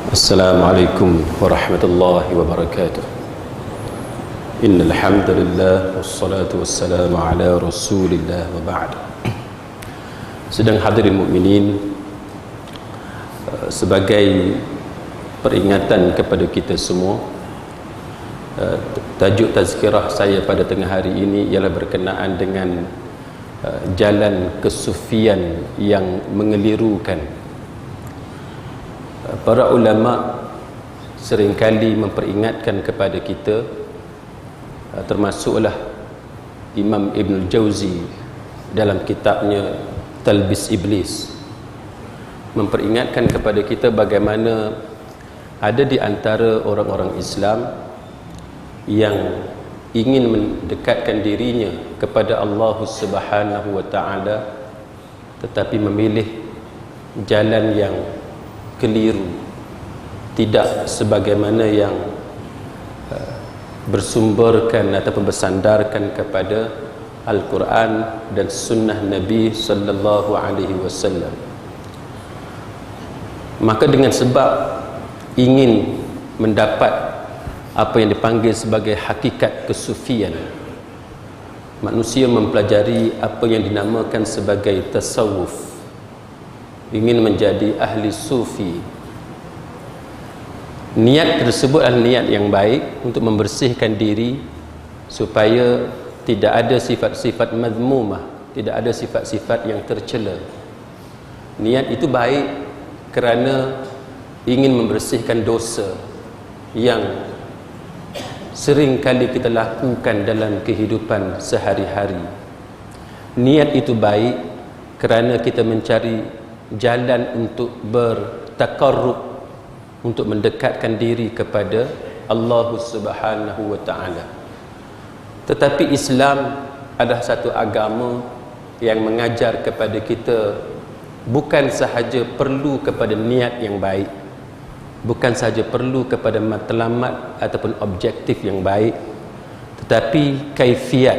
Assalamualaikum warahmatullahi wabarakatuh. Innal hamdalillah wassalatu wassalamu ala Rasulillah wa ba'd. Sedang hadirin mukminin, sebagai peringatan kepada kita semua, tajuk tazkirah saya pada tengah hari ini ialah berkenaan dengan jalan kesufian yang mengelirukan. Para ulama seringkali memperingatkan kepada kita, termasuklah Imam Ibn Jauzi dalam kitabnya Talbis Iblis, memperingatkan kepada kita bagaimana ada di antara orang-orang Islam yang ingin mendekatkan dirinya kepada Allah Subhanahu wa taala, tetapi memilih jalan yang keliru, tidak sebagaimana yang bersumberkan ataupun bersandarkan kepada Al-Quran dan Sunnah Nabi sallallahu alaihi wasallam. Maka dengan sebab ingin mendapat apa yang dipanggil sebagai hakikat kesufian, manusia mempelajari apa yang dinamakan sebagai tasawuf, ingin menjadi ahli sufi. Niat tersebut adalah niat yang baik untuk membersihkan diri supaya tidak ada sifat-sifat mazmumah, tidak ada sifat-sifat yang tercela. Niat itu baik kerana ingin membersihkan dosa yang sering kali kita lakukan dalam kehidupan sehari-hari. Niat itu baik kerana kita mencari jalan untuk bertakarrub, untuk mendekatkan diri kepada Allah Subhanahu wa taala. Tetapi Islam adalah satu agama yang mengajar kepada kita bukan sahaja perlu kepada niat yang baik, bukan sahaja perlu kepada matlamat ataupun objektif yang baik, tetapi kaifiat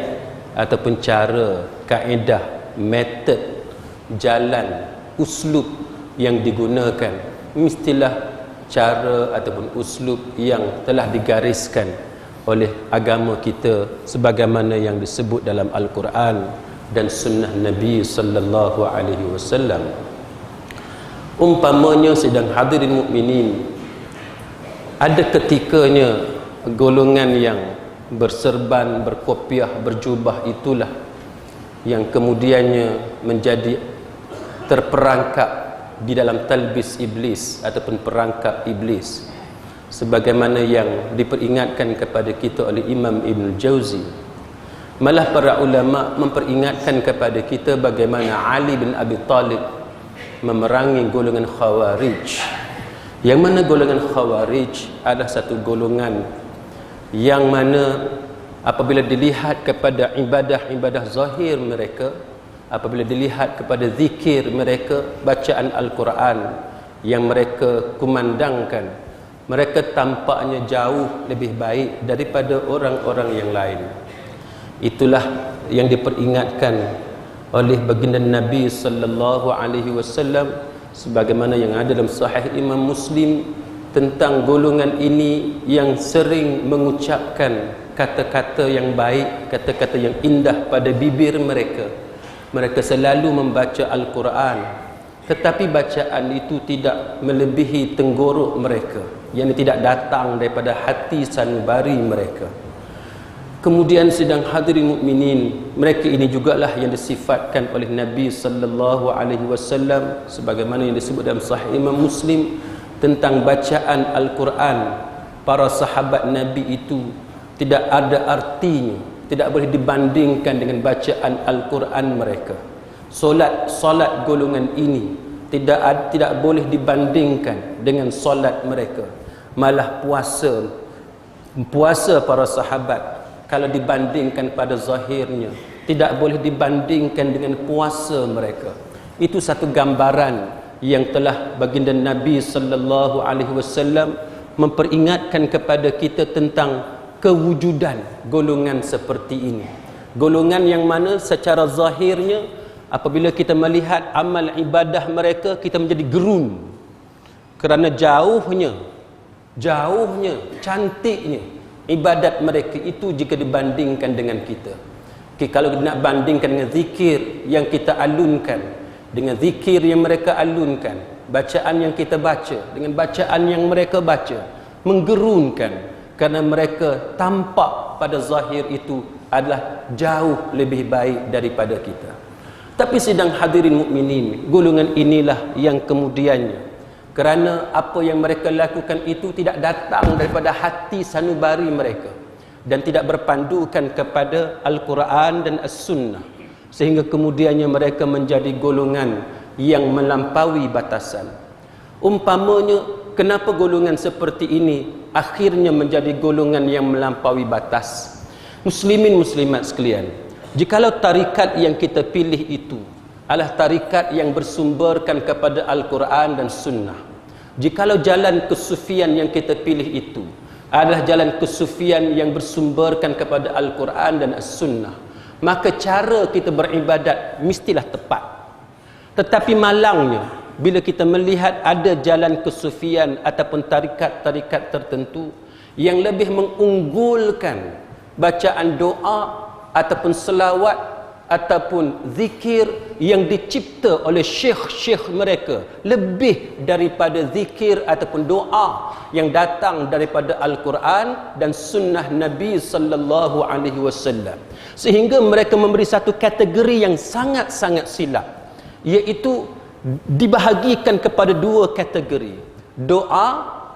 ataupun cara, kaedah, metod, jalan, uslub yang digunakan mestilah cara ataupun uslub yang telah digariskan oleh agama kita sebagaimana yang disebut dalam Al-Quran dan Sunnah Nabi sallallahu alaihi wasallam. Umpamanya, sedang hadirin mukminin, ada ketikanya golongan yang berserban, berkopiah, berjubah itulah yang kemudiannya menjadi terperangkap di dalam talbis iblis ataupun perangkap iblis, sebagaimana yang diperingatkan kepada kita oleh Imam Ibn Jauzi. Malah para ulama memperingatkan kepada kita bagaimana Ali bin Abi Talib memerangi golongan Khawarij, yang mana golongan Khawarij adalah satu golongan yang mana apabila dilihat kepada ibadah-ibadah zahir mereka, apabila dilihat kepada zikir mereka, bacaan Al-Quran yang mereka kumandangkan, mereka tampaknya jauh lebih baik daripada orang-orang yang lain. Itulah yang diperingatkan oleh baginda Nabi sallallahu alaihi wasallam sebagaimana yang ada dalam Sahih Imam Muslim tentang golongan ini yang sering mengucapkan kata-kata yang baik, kata-kata yang indah pada bibir mereka. Mereka selalu membaca Al-Quran, tetapi bacaan itu tidak melebihi tenggorok mereka, yang tidak datang daripada hati sanubari mereka. Kemudian sedang hadirin mukminin, mereka ini jugalah yang disifatkan oleh Nabi sallallahu alaihi wasallam sebagaimana yang disebut dalam Sahih Imam Muslim tentang bacaan Al-Quran. Para sahabat Nabi itu tidak ada artinya, tidak boleh dibandingkan dengan bacaan Al-Quran mereka. Solat golongan ini tidak boleh dibandingkan dengan solat mereka. Malah puasa para sahabat, kalau dibandingkan pada zahirnya, tidak boleh dibandingkan dengan puasa mereka. Itu satu gambaran yang telah baginda Nabi sallallahu alaihi wasallam memperingatkan kepada kita tentang kewujudan golongan seperti ini. Golongan yang mana secara zahirnya apabila kita melihat amal ibadah mereka, kita menjadi gerun. Kerana jauhnya cantiknya ibadat mereka itu jika dibandingkan dengan kita. Kalau nak bandingkan dengan zikir yang kita alunkan, dengan zikir yang mereka alunkan, bacaan yang kita baca dengan bacaan yang mereka baca, menggerunkan, kerana mereka tampak pada zahir itu adalah jauh lebih baik daripada kita. Tapi sidang hadirin mukminin, golongan inilah yang kemudiannya, kerana apa yang mereka lakukan itu tidak datang daripada hati sanubari mereka dan tidak berpandukan kepada Al-Quran dan As-Sunnah, sehingga kemudiannya mereka menjadi golongan yang melampaui batasan. Umpamanya, kenapa golongan seperti ini akhirnya menjadi golongan yang melampaui batas? Muslimin muslimat sekalian, jikalau tarikat yang kita pilih itu adalah tarikat yang bersumberkan kepada Al-Quran dan Sunnah, jikalau jalan kesufian yang kita pilih itu adalah jalan kesufian yang bersumberkan kepada Al-Quran dan As-Sunnah, maka cara kita beribadat mestilah tepat. Tetapi malangnya, bila kita melihat ada jalan kesufian ataupun tarikat-tarikat tertentu yang lebih mengunggulkan bacaan doa ataupun selawat ataupun zikir yang dicipta oleh syekh-syekh mereka lebih daripada zikir ataupun doa yang datang daripada Al-Quran dan sunnah Nabi sallallahu alaihi wasallam, sehingga mereka memberi satu kategori yang sangat-sangat silap, iaitu dibahagikan kepada dua kategori: doa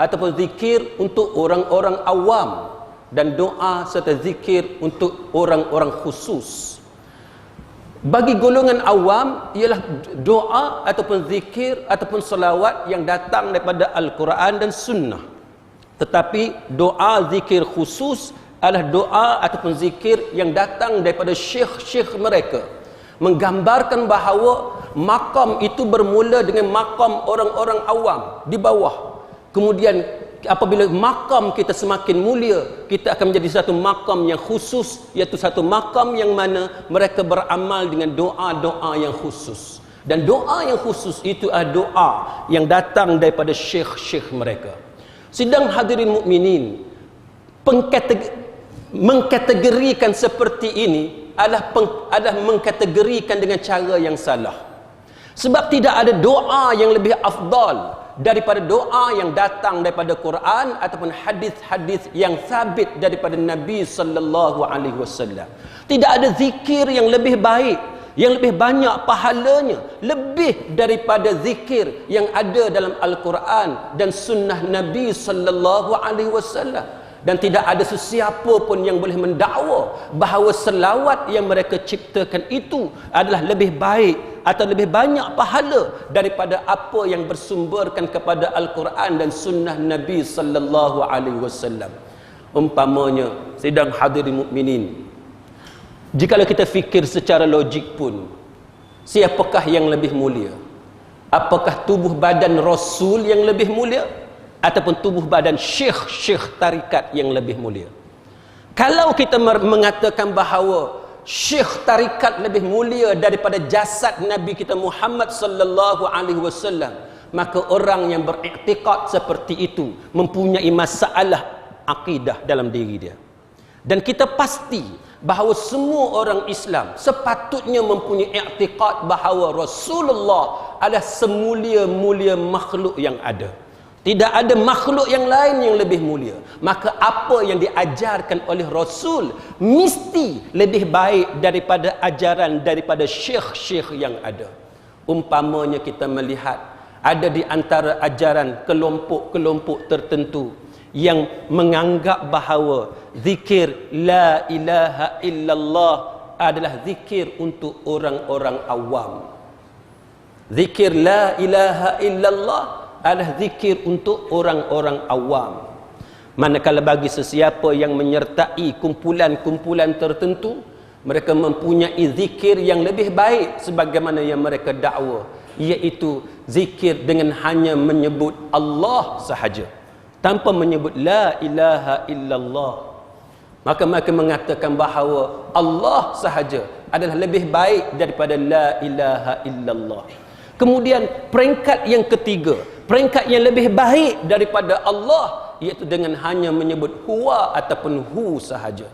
ataupun zikir untuk orang-orang awam dan doa serta zikir untuk orang-orang khusus. Bagi golongan awam ialah doa ataupun zikir ataupun selawat yang datang daripada Al-Quran dan Sunnah. Tetapi doa zikir khusus adalah doa ataupun zikir yang datang daripada syekh-syekh mereka, menggambarkan bahawa makam itu bermula dengan makam orang-orang awam di bawah. Kemudian apabila makam kita semakin mulia, kita akan menjadi satu makam yang khusus, iaitu satu makam yang mana mereka beramal dengan doa-doa yang khusus. Dan doa yang khusus itu adalah doa yang datang daripada syekh-syekh mereka. Sidang hadirin mukminin, mengkategorikan seperti ini adalah mengkategorikan dengan cara yang salah. Sebab tidak ada doa yang lebih afdal daripada doa yang datang daripada Quran ataupun hadis-hadis yang sabit daripada Nabi sallallahu alaihi wasallam. Tidak ada zikir yang lebih baik, yang lebih banyak pahalanya, lebih daripada zikir yang ada dalam Al-Quran dan sunnah Nabi sallallahu alaihi wasallam. Dan tidak ada sesiapa pun yang boleh mendakwa bahawa selawat yang mereka ciptakan itu adalah lebih baik atau lebih banyak pahala daripada apa yang bersumberkan kepada Al-Quran dan sunnah Nabi sallallahu alaihi wasallam. Umpamanya, sidang hadirin mukminin, jikalau kita fikir secara logik pun, siapakah yang lebih mulia? Apakah tubuh badan Rasul yang lebih mulia ataupun tubuh badan syekh-syekh tarikat yang lebih mulia? Kalau kita mengatakan bahawa syekh tarikat lebih mulia daripada jasad Nabi kita Muhammad sallallahu alaihi wasallam, maka orang yang beriktikad seperti itu mempunyai masalah akidah dalam diri dia. Dan kita pasti bahawa semua orang Islam sepatutnya mempunyai iktikad bahawa Rasulullah adalah semulia-mulia makhluk yang ada. Tidak ada makhluk yang lain yang lebih mulia. Maka apa yang diajarkan oleh Rasul mesti lebih baik daripada ajaran daripada syekh-syekh yang ada. Umpamanya kita melihat ada di antara ajaran kelompok-kelompok tertentu yang menganggap bahawa zikir la ilaha illallah adalah zikir untuk orang-orang awam. Zikir la ilaha illallah adalah zikir untuk orang-orang awam. Manakala bagi sesiapa yang menyertai kumpulan-kumpulan tertentu, mereka mempunyai zikir yang lebih baik sebagaimana yang mereka dakwa, iaitu zikir dengan hanya menyebut Allah sahaja, tanpa menyebut la ilaha illallah. Maka mereka mengatakan bahawa Allah sahaja adalah lebih baik daripada la ilaha illallah. Kemudian peringkat yang ketiga, peringkat yang lebih baik daripada Allah, iaitu dengan hanya menyebut huwa ataupun hu sahaja.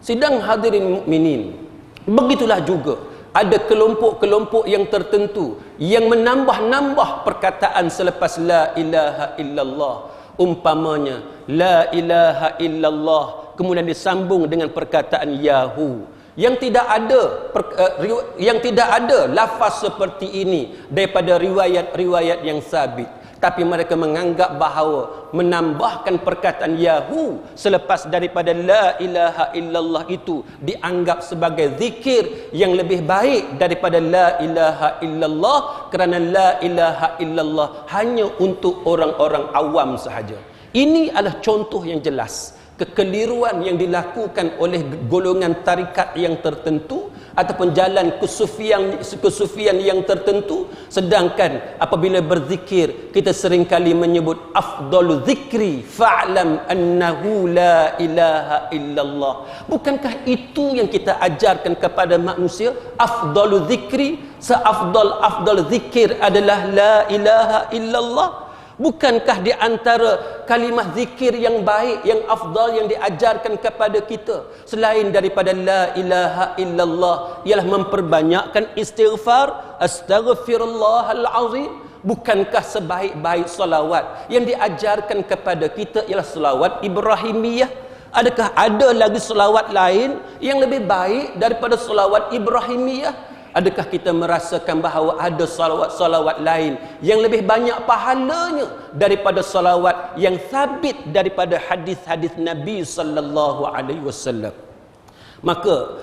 Sidang hadirin mukminin, begitulah juga ada kelompok-kelompok yang tertentu yang menambah-nambah perkataan selepas la ilaha illallah. Umpamanya la ilaha illallah kemudian disambung dengan perkataan yahu, yang tidak ada lafaz seperti ini daripada riwayat-riwayat yang sabit. Tapi mereka menganggap bahawa menambahkan perkataan yahu selepas daripada la ilaha illallah itu dianggap sebagai zikir yang lebih baik daripada la ilaha illallah, kerana la ilaha illallah hanya untuk orang-orang awam sahaja. Ini adalah contoh yang jelas kekeliruan yang dilakukan oleh golongan tarikat yang tertentu ataupun jalan kesufian yang tertentu. Sedangkan apabila berzikir, kita seringkali menyebut afdalu zikri fa'lam annahu la ilaha illallah. Bukankah itu yang kita ajarkan kepada manusia? Afdalu zikri, seafdal zikir adalah la ilaha illallah. Bukankah di antara kalimah zikir yang baik, yang afdal yang diajarkan kepada kita selain daripada la ilaha illallah ialah memperbanyakkan istighfar, astaghfirullahal azim? Bukankah sebaik-baik salawat yang diajarkan kepada kita ialah salawat Ibrahimiyah? Adakah ada lagi salawat lain yang lebih baik daripada salawat Ibrahimiyah? Adakah kita merasakan bahawa ada salawat-salawat lain yang lebih banyak pahalanya daripada salawat yang sabit daripada hadis-hadis Nabi sallallahu alaihi wasallam? Maka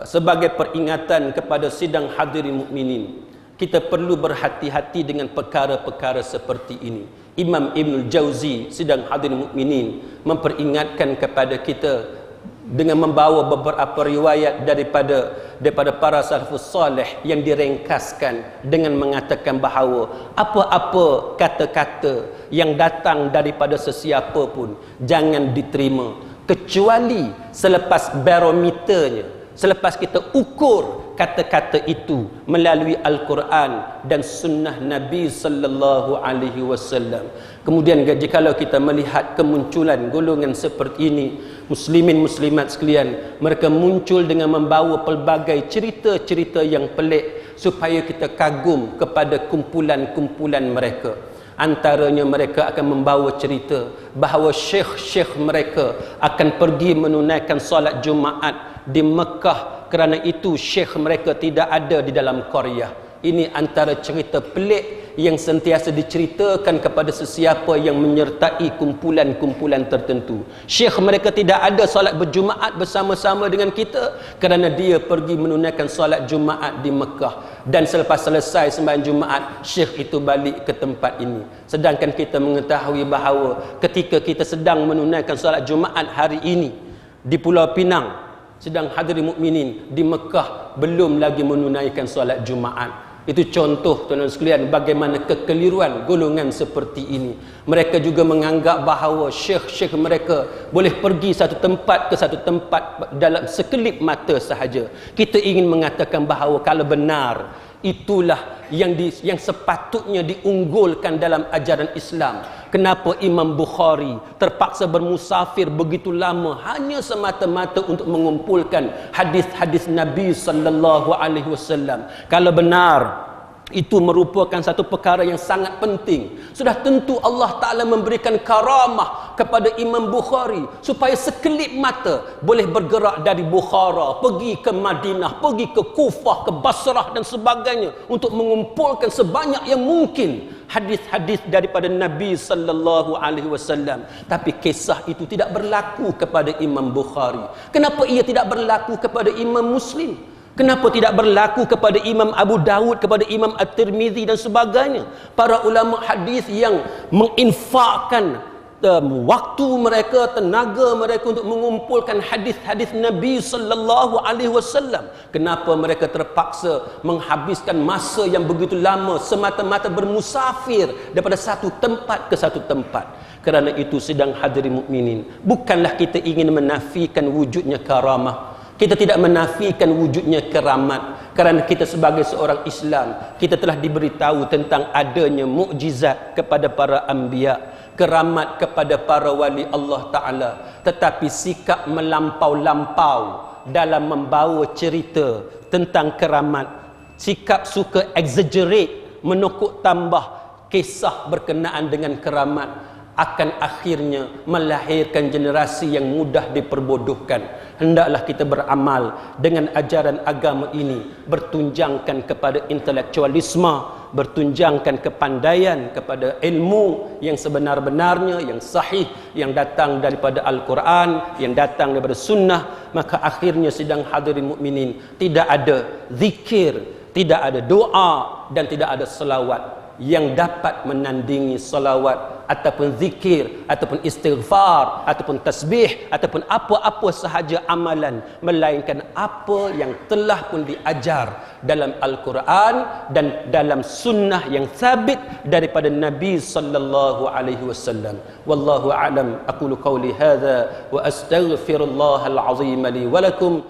sebagai peringatan kepada sidang hadirin mukminin, kita perlu berhati-hati dengan perkara-perkara seperti ini. Imam Ibnul Jauzi, sidang hadirin mukminin, memperingatkan kepada kita dengan membawa beberapa riwayat daripada para salafus salih yang diringkaskan dengan mengatakan bahawa apa-apa kata-kata yang datang daripada sesiapa pun jangan diterima kecuali selepas barometernya, selepas kita ukur kata-kata itu melalui Al-Quran dan sunnah Nabi sallallahu alaihi wasallam. Kemudian jikalau kita melihat kemunculan golongan seperti ini, muslimin muslimat sekalian, mereka muncul dengan membawa pelbagai cerita-cerita yang pelik supaya kita kagum kepada kumpulan-kumpulan mereka. Antaranya mereka akan membawa cerita bahawa syekh-syekh mereka akan pergi menunaikan solat Jumaat di Mekah, kerana itu syekh mereka tidak ada di dalam qaryah. Ini antara cerita pelik yang sentiasa diceritakan kepada sesiapa yang menyertai kumpulan-kumpulan tertentu. Syekh mereka tidak ada solat berjumaat bersama-sama dengan kita kerana dia pergi menunaikan solat Jumaat di Mekah, dan selepas selesai sembahyang Jumaat syekh itu balik ke tempat ini. Sedangkan kita mengetahui bahawa ketika kita sedang menunaikan solat Jumaat hari ini di Pulau Pinang, sedang hadirin mukminin di Mekah belum lagi menunaikan solat Jumaat. Itu contoh tuan-tuan sekalian bagaimana kekeliruan golongan seperti ini. Mereka juga menganggap bahawa syekh-syekh mereka boleh pergi satu tempat ke satu tempat dalam sekelip mata sahaja. Kita ingin mengatakan bahawa kalau benar itulah yang sepatutnya diunggulkan dalam ajaran Islam, kenapa Imam Bukhari terpaksa bermusafir begitu lama hanya semata-mata untuk mengumpulkan hadis-hadis Nabi sallallahu alaihi wasallam? Kalau benar itu merupakan satu perkara yang sangat penting, sudah tentu Allah Ta'ala memberikan karamah kepada Imam Bukhari supaya sekelip mata boleh bergerak dari Bukhara pergi ke Madinah, pergi ke Kufah, ke Basrah dan sebagainya untuk mengumpulkan sebanyak yang mungkin hadis-hadis daripada Nabi sallallahu alaihi wasallam. Tapi kisah itu tidak berlaku kepada Imam Bukhari. Kenapa ia tidak berlaku kepada Imam Muslim? Kenapa tidak berlaku kepada Imam Abu Dawud, kepada Imam At-Tirmizi dan sebagainya? Para ulama hadis yang menginfakkan waktu mereka, tenaga mereka untuk mengumpulkan hadis-hadis Nabi sallallahu alaihi wasallam. Kenapa mereka terpaksa menghabiskan masa yang begitu lama semata-mata bermusafir daripada satu tempat ke satu tempat? Kerana itu sidang hadirin mukminin, bukanlah kita ingin menafikan wujudnya karamah. Kita tidak menafikan wujudnya keramat. Kerana kita sebagai seorang Islam, kita telah diberitahu tentang adanya mukjizat kepada para anbiya, keramat kepada para wali Allah Ta'ala. Tetapi sikap melampau-lampau dalam membawa cerita tentang keramat, sikap suka exaggerate, menukuk tambah kisah berkenaan dengan keramat, akan akhirnya melahirkan generasi yang mudah diperbodohkan. Hendaklah kita beramal dengan ajaran agama ini, bertunjangkan kepada intelektualisme, bertunjangkan kepandaian, kepada ilmu yang sebenar-benarnya, yang sahih, yang datang daripada Al-Quran, yang datang daripada sunnah. Maka akhirnya sidang hadirin mukminin, tidak ada zikir, tidak ada doa, dan tidak ada selawat yang dapat menandingi salawat ataupun zikir ataupun istighfar ataupun tasbih ataupun apa-apa sahaja amalan, melainkan apa yang telah pun diajar dalam Al-Quran dan dalam sunnah yang sabit daripada Nabi sallallahu alaihi wasallam. Wallahu a'lam. Aqulu qawli hadza wa astaghfirullahal azim li wa lakum.